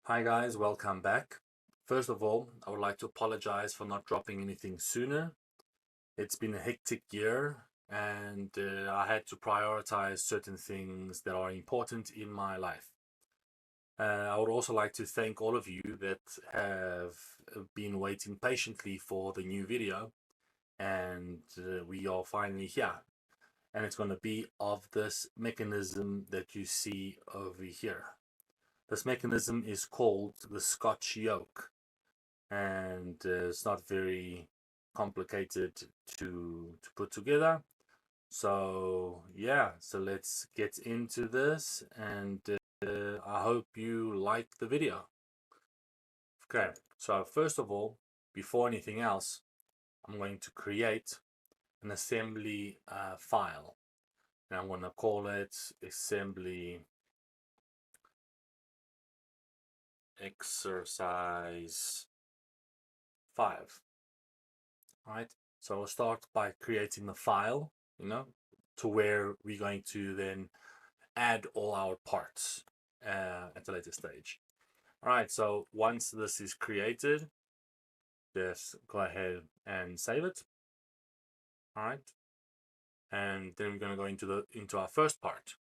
Hi guys, welcome back. First of all, I would like to apologize for not dropping anything sooner. It's been a hectic year and I had to prioritize certain things that are important in my life. I would also like to thank all of you that have been waiting patiently for the new video, and we are finally here. And it's going to be of this mechanism that you see over here. This mechanism is called the Scotch yoke, and it's not very complicated to put together. So yeah, so let's get into this, and I hope you like the video. Okay, so first of all, before anything else, I'm going to create an assembly file, and I'm going to call it assembly exercise 5. All right, so we'll start by creating the file, to where we're going to then add all our parts at a later stage. All right, so once this is created, just go ahead and save it. All right, and then we're going to go into our first part.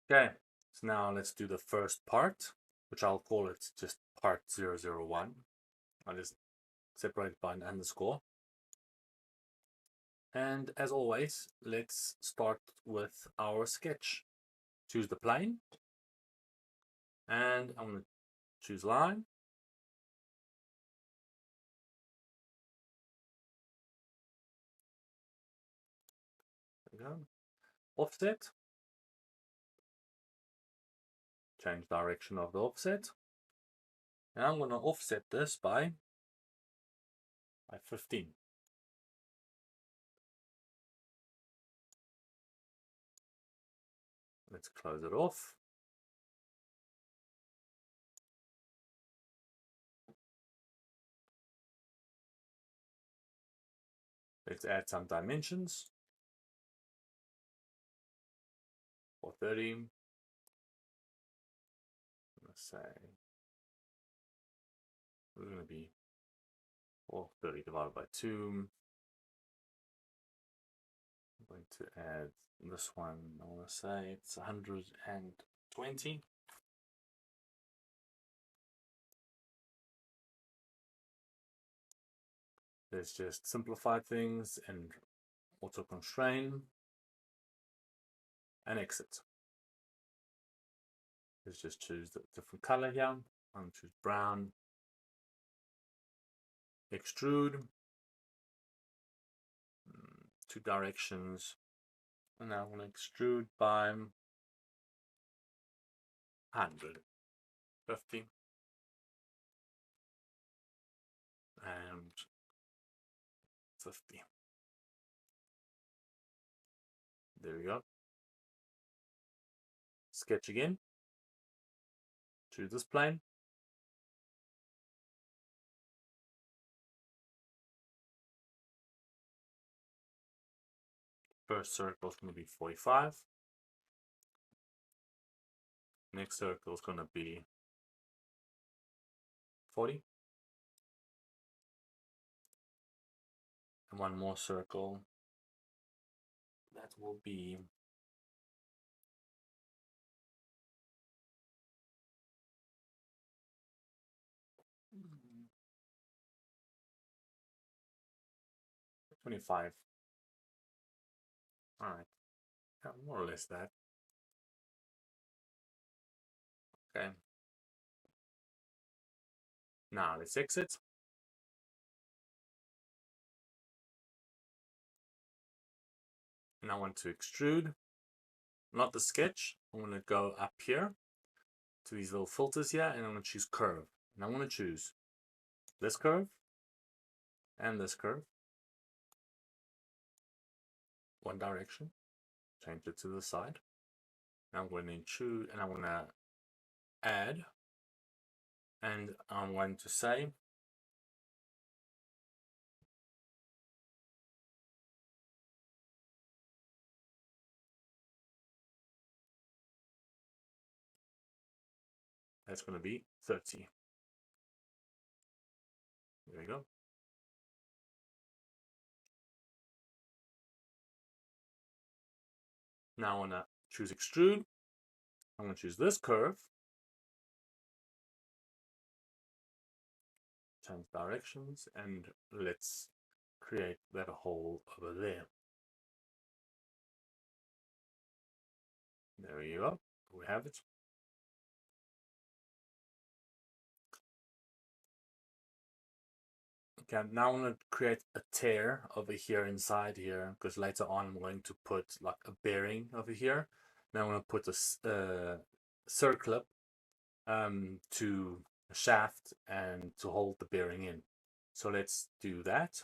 Okay, so now let's do the first part, which I'll call it just part 001. I'll just separate it by an underscore. And as always, let's start with our sketch. Choose the plane, and I'm going to choose line. There we go. Offset. Change direction of the offset. And I'm going to offset this by 15. Let's close it off. Let's add some dimensions. 430. Let's say we're going to be 430 divided by 2. I'm going to add this one. I want to say it's 120. Let's just simplify things and auto constrain and exit. Let's just choose the different color here. I'm going to choose brown. Extrude. 2 directions. And now I'm going to extrude by 150. And 50. There we go. Sketch again. Choose this plane. First circle is going to be 45. Next circle is going to be 40. And one more circle. That will be 25. All right. Yeah, more or less that. Okay. Now let's exit. And I want to extrude, not the sketch. I'm going to go up here to these little filters here, and I'm going to choose curve. And I'm going to choose this curve and this curve. One direction. Change it to the side. And I'm going to choose, and I'm going to add, and I'm going to say That's going to be 30. There we go. Now I want to choose extrude. I'm going to choose this curve. Change directions, and let's create that hole over there. There you go. We have it. Okay, now I'm going to create a tear over here inside here, because later on I'm going to put like a bearing over here. Now I'm going to put a circlip to a shaft and to hold the bearing in. So let's do that.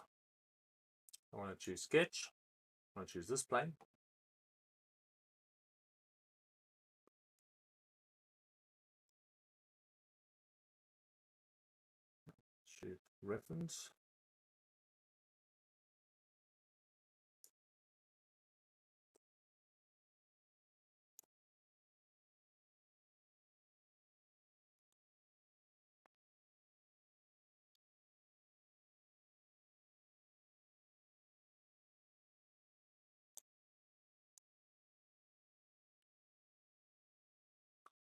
I want to choose sketch. I want to choose this plane. Shoot reference.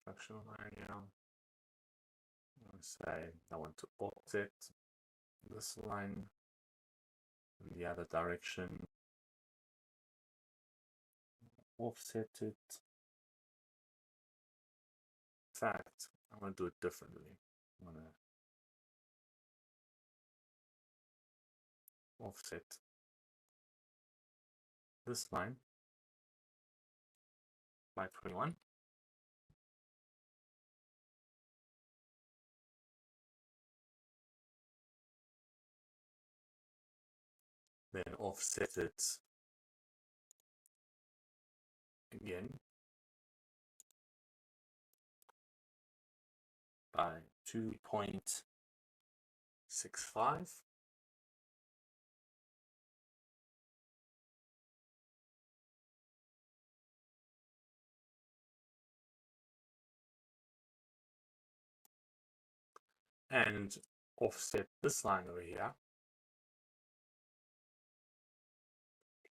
Fractional area. Let's say I want to offset this line in the other direction. Offset it. In fact, I want to do it differently. I want to offset this line by 21. Then offset it again by 2.65. And offset this line over here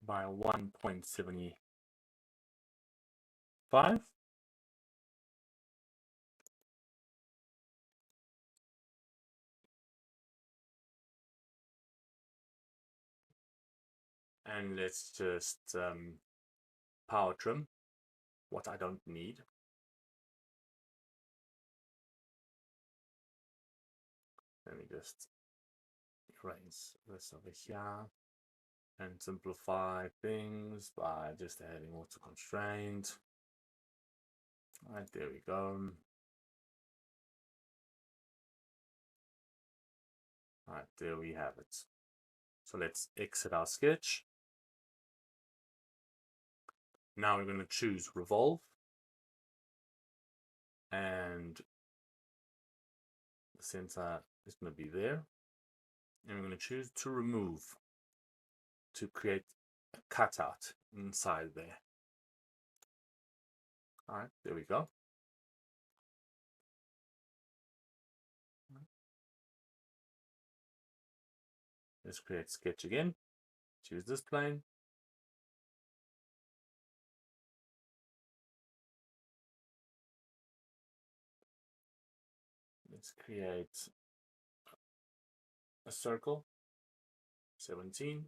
by 1.75. And let's just power trim what I don't need. Let me just erase this over here and simplify things by just adding auto constraint. All right, there we go. All right, there we have it. So let's exit our sketch. Now we're going to choose revolve, and the center is going to be there. And we're going to choose to remove to create a cutout inside there. All right, there we go. Let's create sketch again. Choose this plane. Let's create a circle, 17.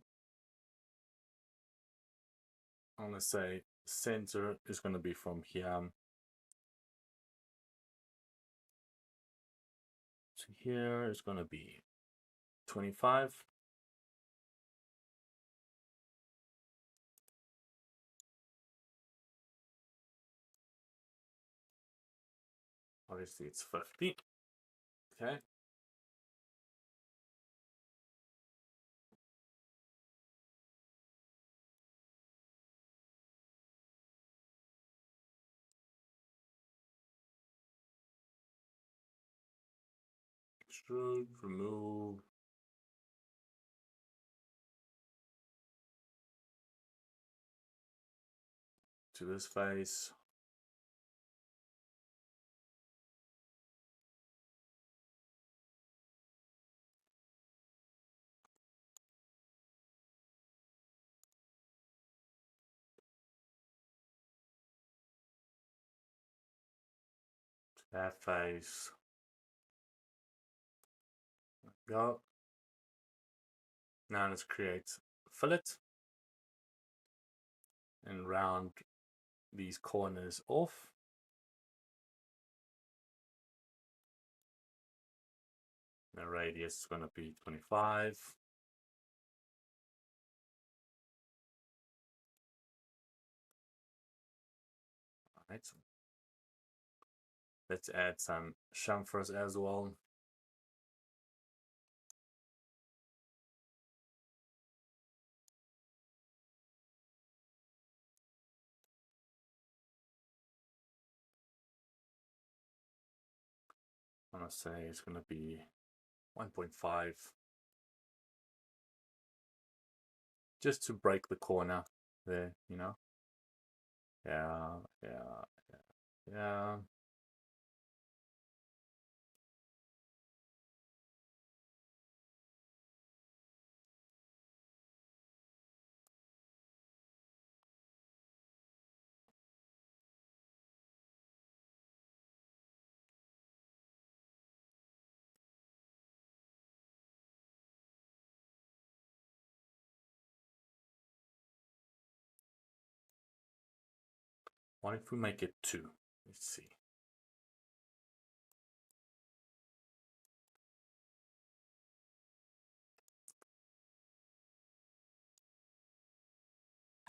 I'm going to say center is going to be from here to here. Is going to be 25. Obviously it's 50. Okay. Extrude, remove. To this face. That face. Go. Now let's create a fillet and round these corners off. The radius is going to be 25. Right. Let's add some chamfers as well. I'm gonna say it's gonna be 1.5, just to break the corner there, you know. Yeah. What if we make it 2? Let's see.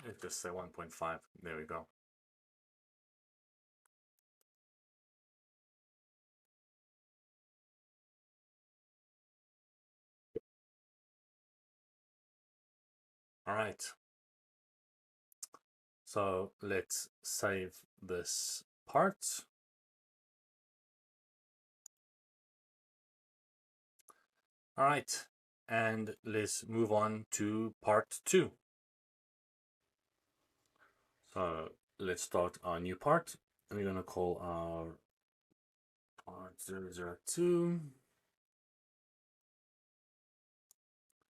Let's just say 1.5. There we go. All right. So let's save this part. All right. And let's move on to part 2. So let's start our new part. We're going to call our part 002.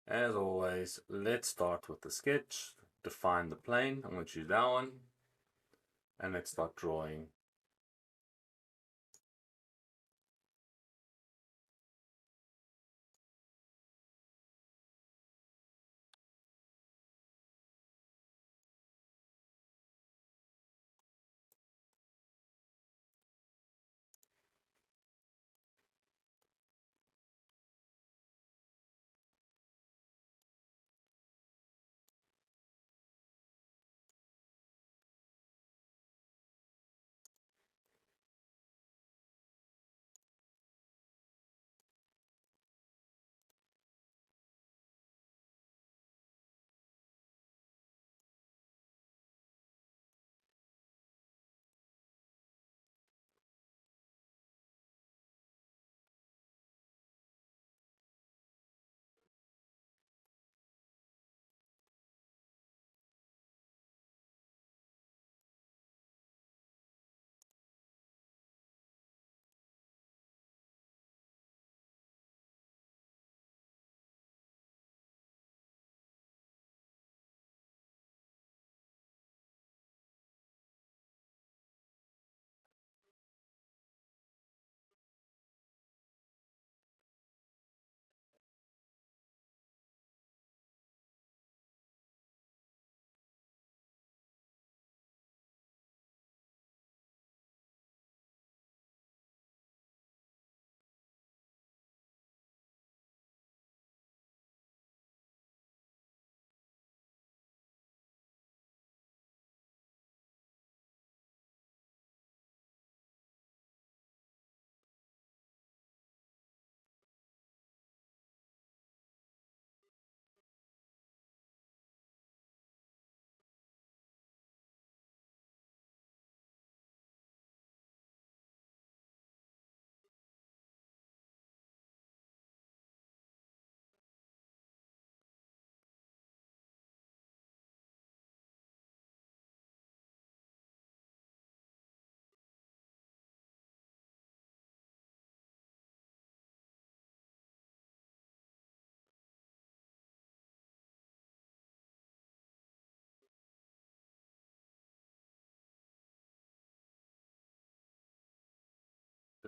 As always, let's start with the sketch. Define the plane. I'm going to choose that one. And let's start drawing.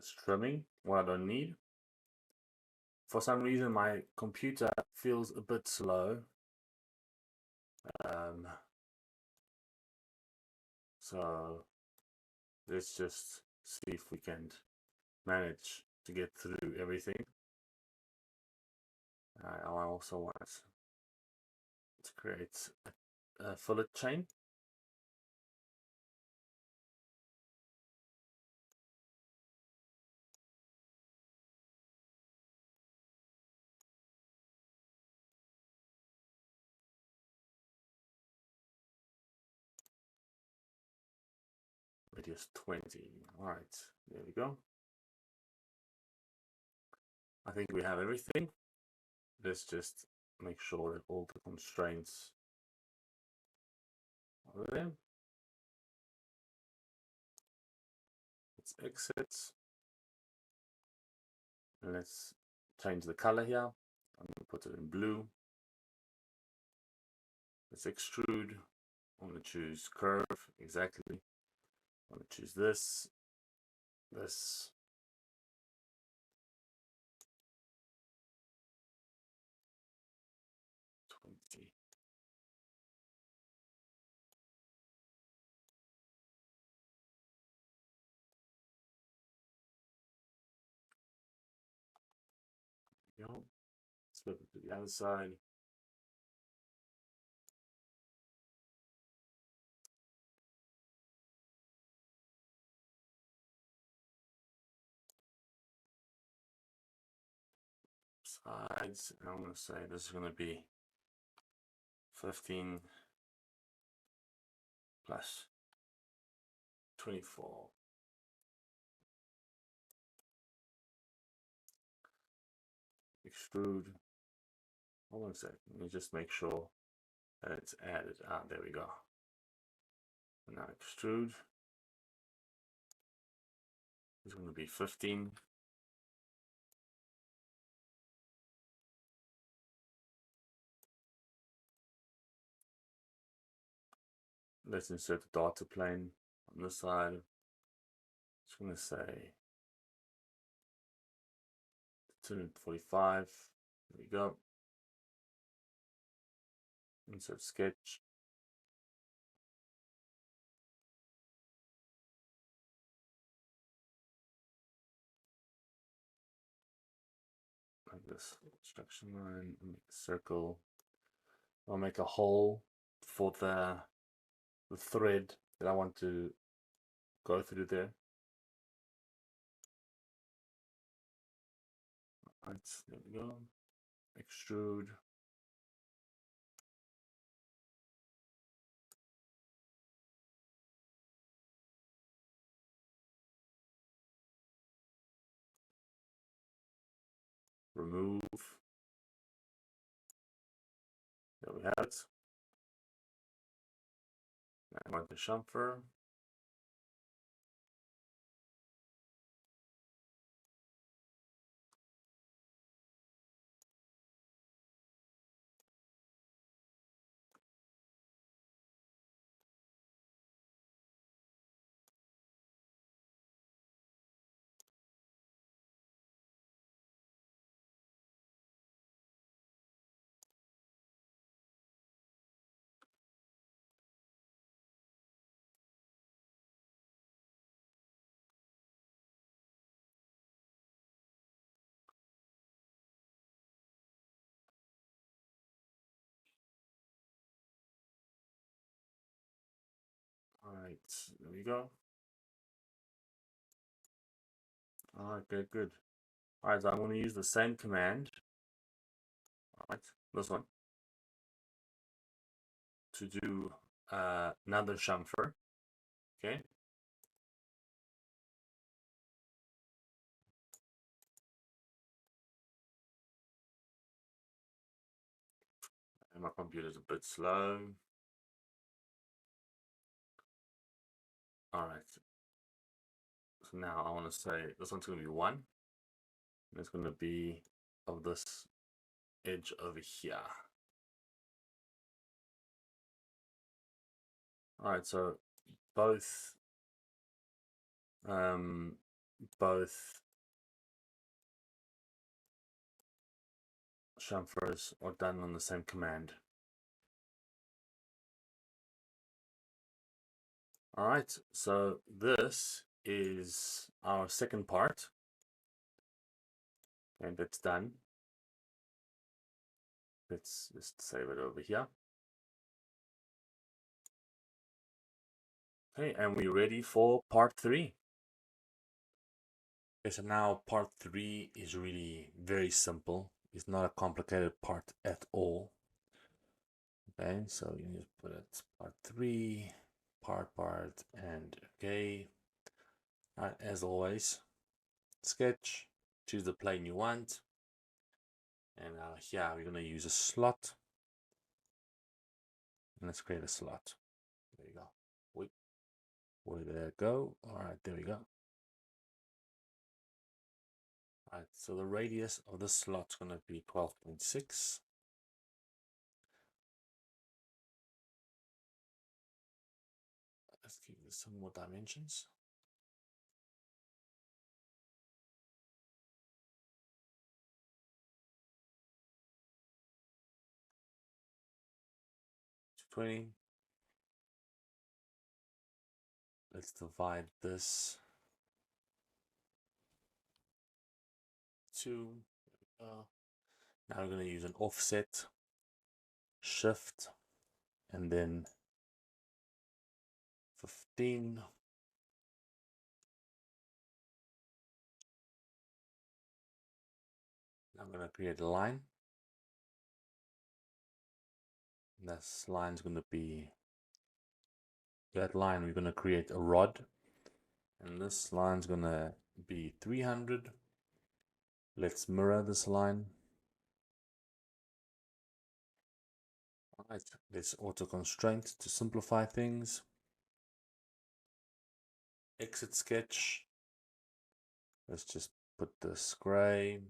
It's trimming what I don't need. For some reason, my computer feels a bit slow. So let's just see if we can manage to get through everything. I also want to create a fillet chain. Radius 20. All right, there we go. I think we have everything. Let's just make sure that all the constraints are there. Let's exit. And let's change the color here. I'm going to put it in blue. Let's extrude. I'm going to choose curve, exactly. I'm going to choose this. 20. There we go. Let's flip it to the other side. Sides, and I'm going to say this is going to be 15 plus 24. Extrude. Hold on a second. Let me just make sure that it's added. Ah, there we go. And now extrude. It's going to be 15. Let's insert the data plane on this side. It's going to say 245. There we go. Insert sketch. Like this construction line, make a circle. I'll make a hole for the thread that I want to go through there. Right, there we go. Extrude. Remove. There we have it. Now I want the chamfer. All right, there we go. All right, good. All right, so I'm going to use the same command. All right, this one, to do another chamfer. Okay. And my computer's a bit slow. All right. So now I want to say this one's going to be 1. And it's going to be of this edge over here. All right, so both both chamfers are done on the same command. All right, so this is our second part, and it's done. Let's just save it over here. Okay, and we're ready for part 3. Okay, so now part 3 is really very simple. It's not a complicated part at all. Okay, so you just put it part 3, part, and okay. As always, sketch, choose the plane you want, and here we're going to use a slot. And let's create a slot. There you go. Wait, where did that go? All right, there we go. All right, so the radius of this slot is going to be 12.6. Let's give this some more dimensions. To 20. Let's divide this 2. Now we're going to use an offset, shift, and then 15. Now I'm going to create a line. This line is going to be, that line we're going to create a rod, and this line is going to be 300. Let's mirror this line. All right, let's auto constraint to simplify things. Exit sketch. Let's just put this gray.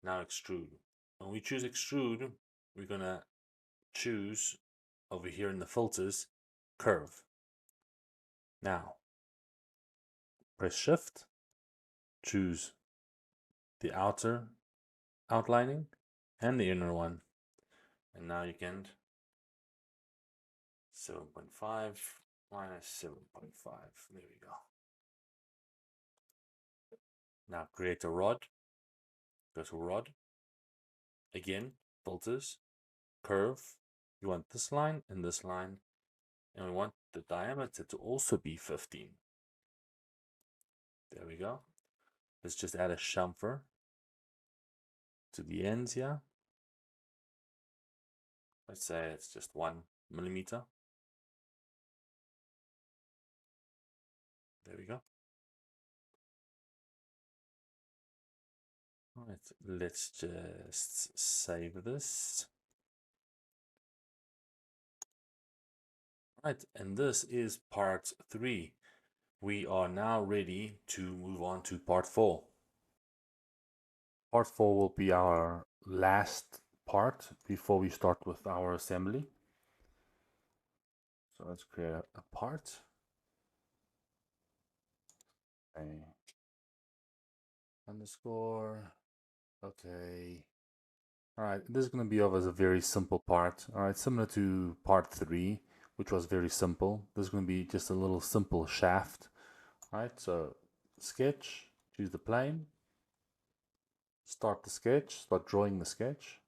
Now extrude. When we choose extrude, we're going to choose over here in the filters curve. Now press shift, choose the outer outlining and the inner one, and now you can 7.5 minus 7.5. There we go. Now create a rod. Go to rod again, filters, curve. You want this line and this line, and we want the diameter to also be 15. There we go. Let's just add a chamfer to the ends here. Let's say it's just 1 millimeter. There we go. All right, let's just save this. All right, and this is part 3. We are now ready to move on to part 4. Part 4 will be our last part before we start with our assembly. So let's create a part. Okay. Underscore. Okay. All right, this is going to be of as a very simple part. All right, similar to part 3, which was very simple. This is going to be just a little simple shaft. All right, so sketch, choose the plane, start the sketch, start drawing the sketch.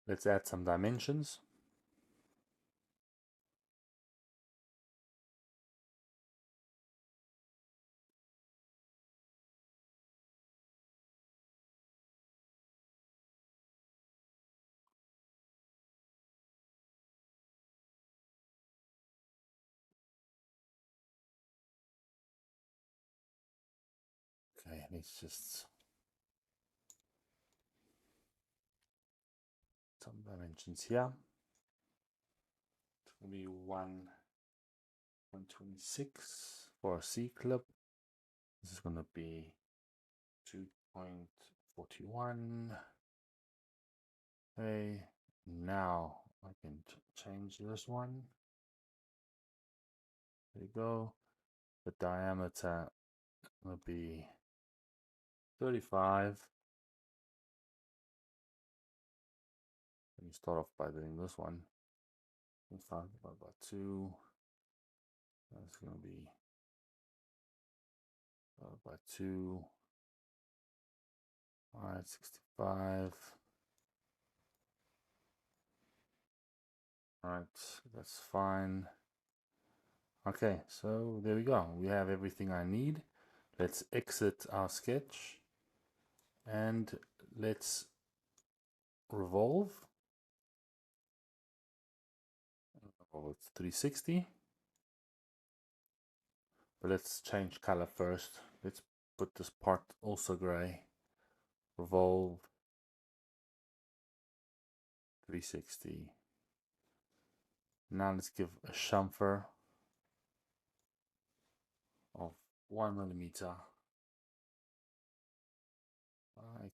Let's add some dimensions. Okay, let's just some dimensions here. It's going to be 1.26 for a C clip. This is going to be 2.41. Okay, now I can change this one. There you go. The diameter will be 35. Let me start off by doing this one. 5 divided by 2. That's going to be by 2. Alright, 65. Alright, that's fine. Okay, so there we go. We have everything I need. Let's exit our sketch and let's revolve. Oh, it's 360. But let's change color first. Let's put this part also gray. Revolve 360. Now let's give a chamfer of 1 millimeter. Right.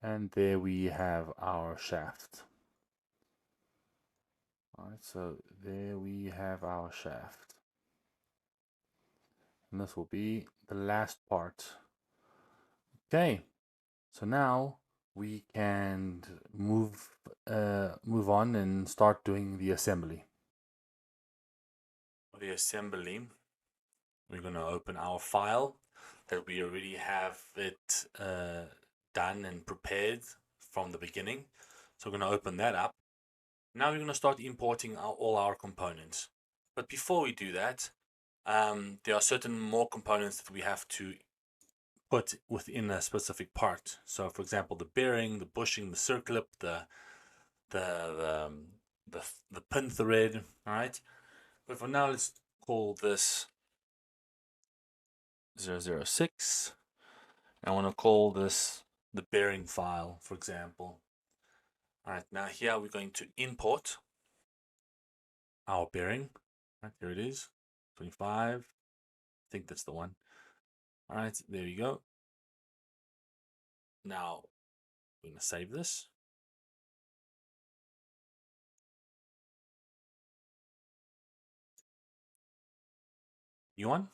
And there we have our shaft. Alright, so there we have our shaft. And this will be the last part. Okay, so now we can move on and start doing the assembly. For the assembly, we're going to open our file that we already have it done and prepared from the beginning. So we're going to open that up. Now we're going to start importing all our components. But before we do that, there are certain more components that we have to put within a specific part. So for example, the bearing, the bushing, the circlip, the pin thread. All right, but for now, let's call this 006. I want to call this the bearing file, for example. All right, now here we're going to import our bearing. Right, there it is, 25. I think that's the one. All right, there you go. Now we're going to save this. New one.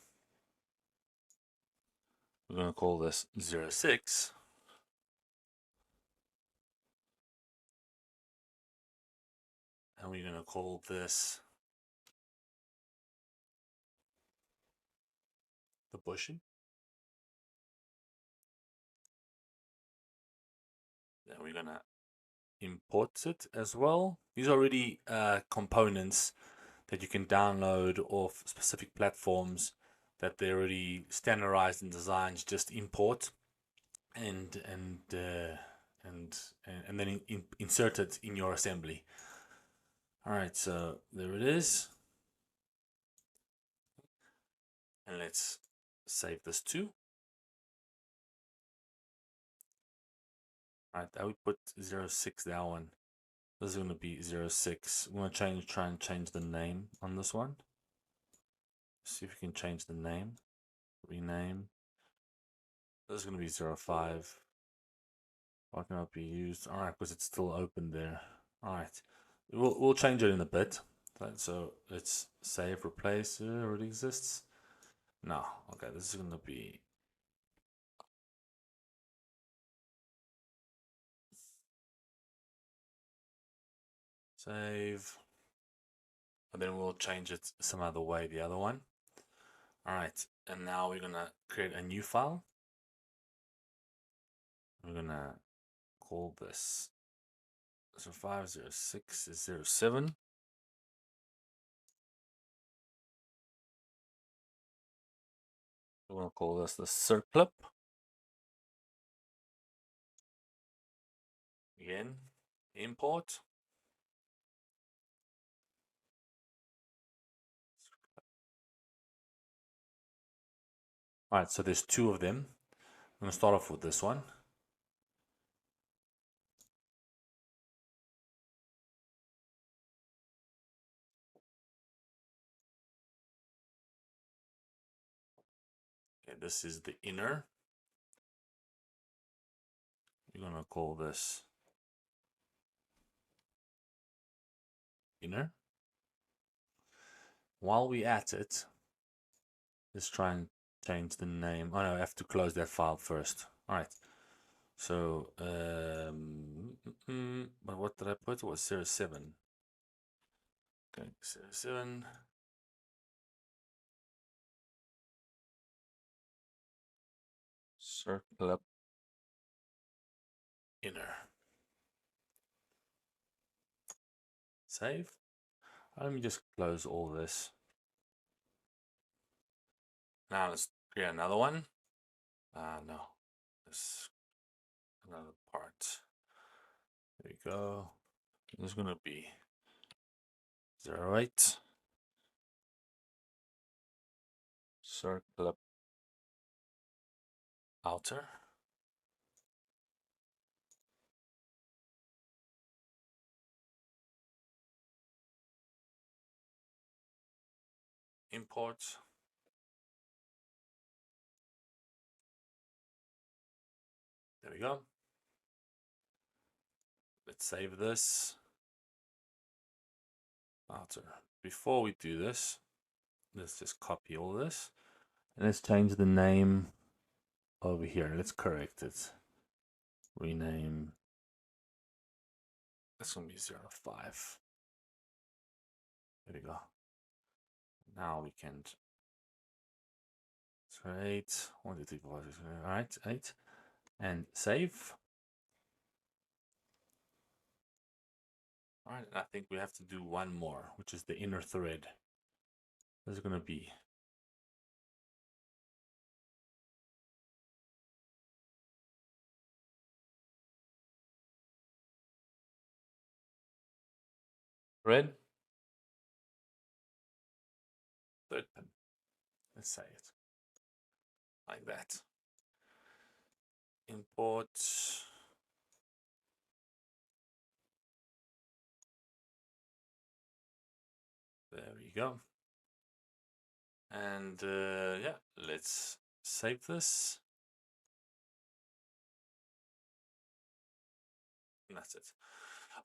We're going to call this 06. And we're going to call this the bushing. Then we're going to import it as well. These are already components that you can download off specific platforms that they're already standardized and designed. Just import and then insert it in your assembly. All right, so there it is. And let's save this too. All right, I would put 06 that one. This is going to be 06. I'm going to try and change the name on this one. See if we can change the name. Rename. This is going to be 05. Why cannot be used? All right, because it's still open there. All right, we'll change it in a bit. So let's save, replace. It already exists. No, okay, this is going to be save. And then we'll change it some other way, the other one. All right, and now we're gonna create a new file. We're gonna call this 05, 06, 07. We're gonna call this the circlip. Again, import. All right, so there's two of them. I'm gonna start off with this one. Okay, this is the inner. We're going to call this inner. While we at it, let's try and change the name. Oh no, I have to close that file first. All right. So, but what did I put? It was 07. Okay, 07. Circle inner. Save. Let me just close all this. Now let's create another one. No, this another part. There we go. This is gonna be 08. Circle outer. Import. There we go. Let's save this. Outer. Before we do this, let's just copy all this. And let's change the name over here. Let's correct it. Rename. That's going to be 05. There we go. Now we can. So 8. 1, 2, 3, 4, 5, 6, 7. All right, 8. And save. All right, I think we have to do one more, which is the inner thread. This is going to be thread. Third pin. Let's say it like that. Import. There we go. And yeah, let's save this. And that's it.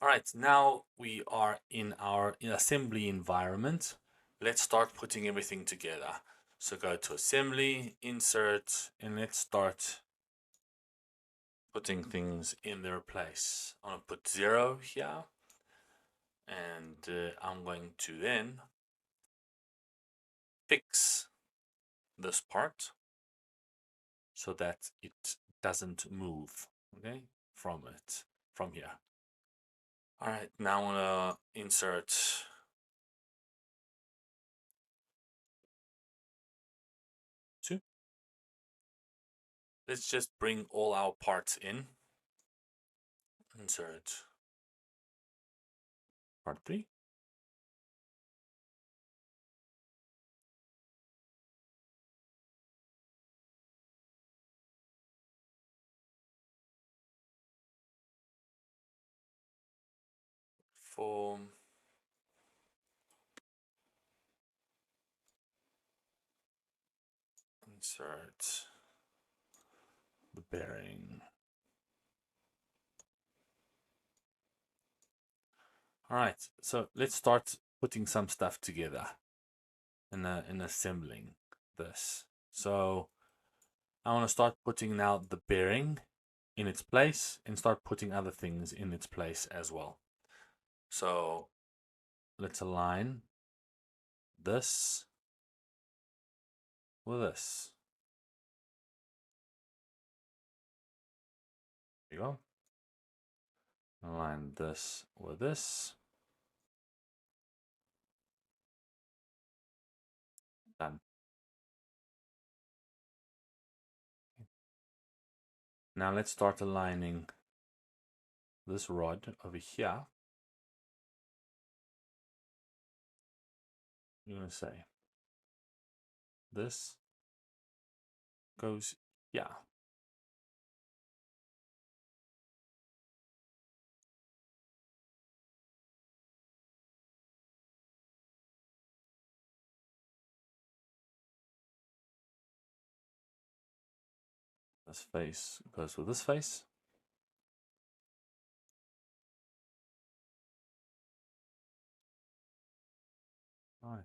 All right, now we are in our assembly environment. Let's start putting everything together. So go to assembly, insert, and let's start putting things in their place. I'm going to put 0 here. And I'm going to then fix this part so that it doesn't move, okay, from here. All right, now I'm gonna insert two. Let's just bring all our parts in. Insert part 3. Form. Insert the bearing. All right, so let's start putting some stuff together and assembling this. So I want to start putting now the bearing in its place and start putting other things in its place as well. So let's align this with this. There you go. Align this with this. Done. Now let's start aligning this rod over here. You're going to say this goes here. This face goes with this face. Right.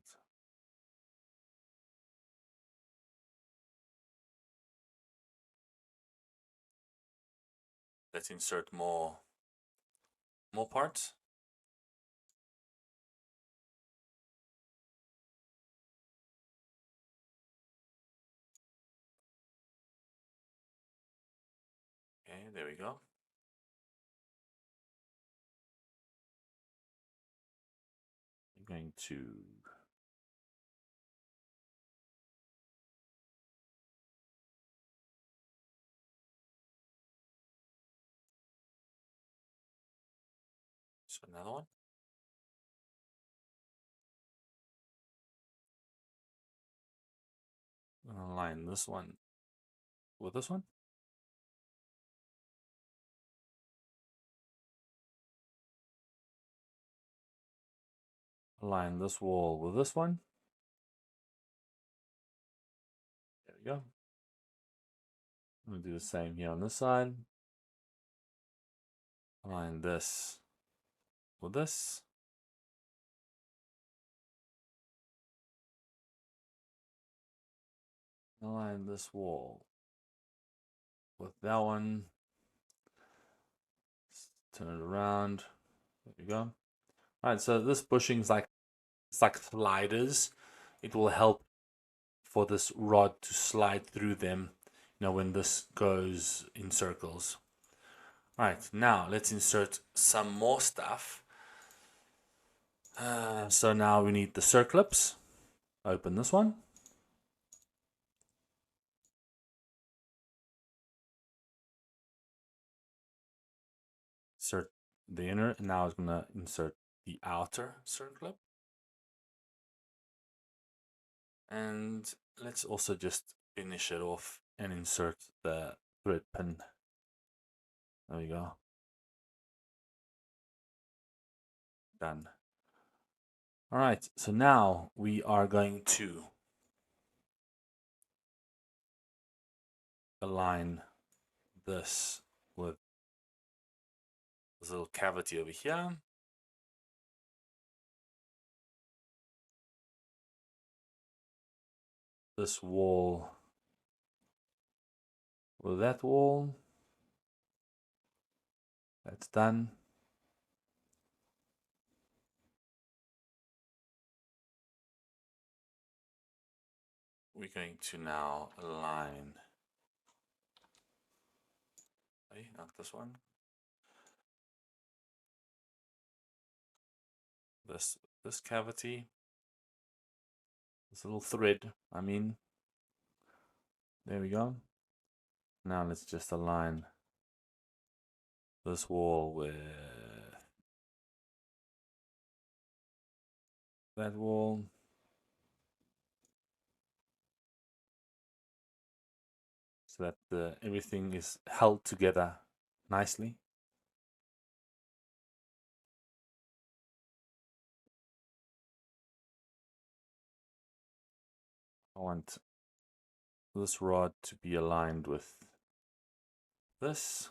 Let's insert more parts. Okay, there we go. I'm going to another one. I'm gonna align this one with this one. Align this wall with this one. There we go. I'm gonna do the same here on this side. Align this with this. Align this wall with that one. Turn it around. There we go. All right, so this bushing is like, it's like sliders. It will help for this rod to slide through them, you know, when this goes in circles. All right, now let's insert some more stuff. So now we need the circlips. Open this one. Insert the inner, and now it's gonna insert the outer circlip. And let's also just finish it off and insert the thread pin. There we go. Done. All right, so now we are going to align this with this little cavity over here. This wall with that wall. That's done. We're going to now align, not this one, this cavity, this little thread, I mean. There we go. Now let's just align this wall with that wall. So that everything is held together nicely. I want this rod to be aligned with this.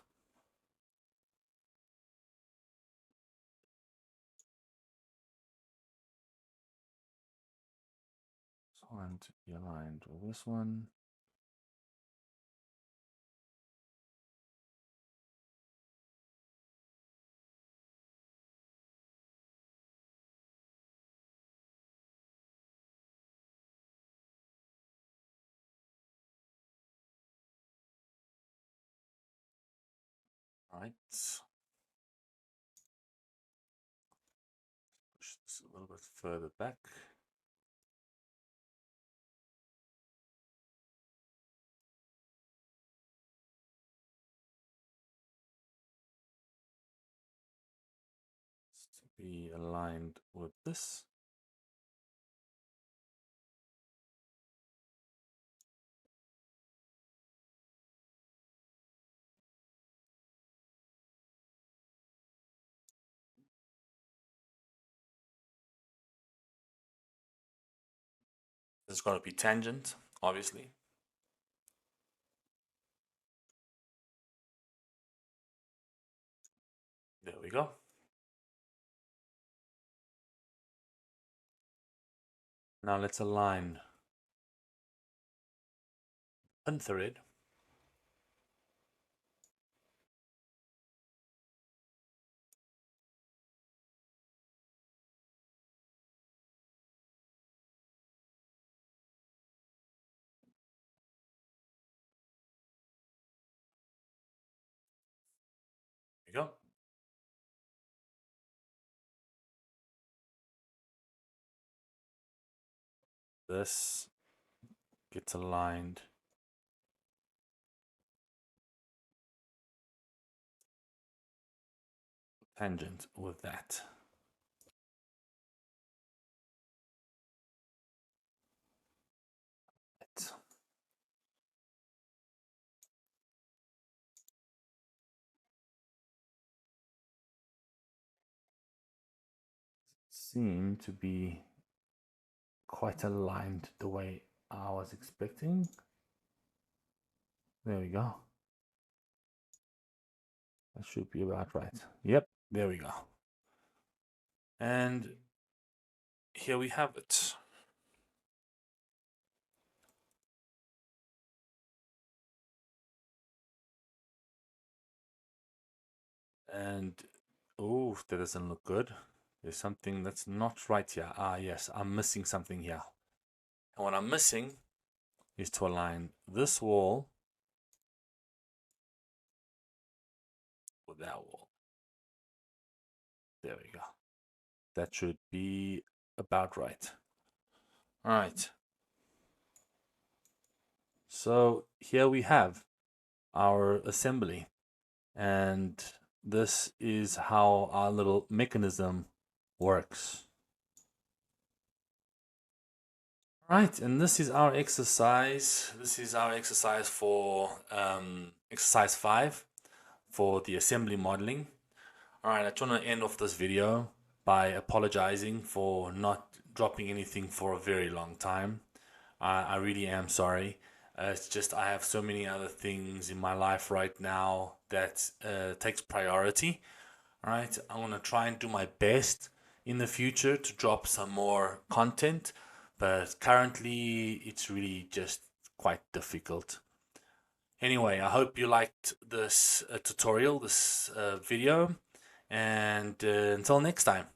So I want to be aligned with this one. All right. Push this a little bit further back. To be aligned with this. It's going to be tangent, obviously. There we go. Now let's align unthread. There we go. This gets aligned tangent with that. Seem to be quite aligned the way I was expecting. There we go. That should be about right. Yep, there we go. And here we have it. And oh, that doesn't look good. There's something that's not right here. Ah, yes, I'm missing something here. And what I'm missing is to align this wall with that wall. There we go. That should be about right. All right. So here we have our assembly, and this is how our little mechanism works. All right, and this is our exercise. This is our exercise for exercise 5 for the assembly modeling. All right, I just want to end off this video by apologizing for not dropping anything for a very long time. I really am sorry. It's just I have so many other things in my life right now that takes priority. All right, I want to try and do my best in the future to drop some more content, but currently it's really just quite difficult. Anyway, I hope you liked this tutorial, this video, and until next time.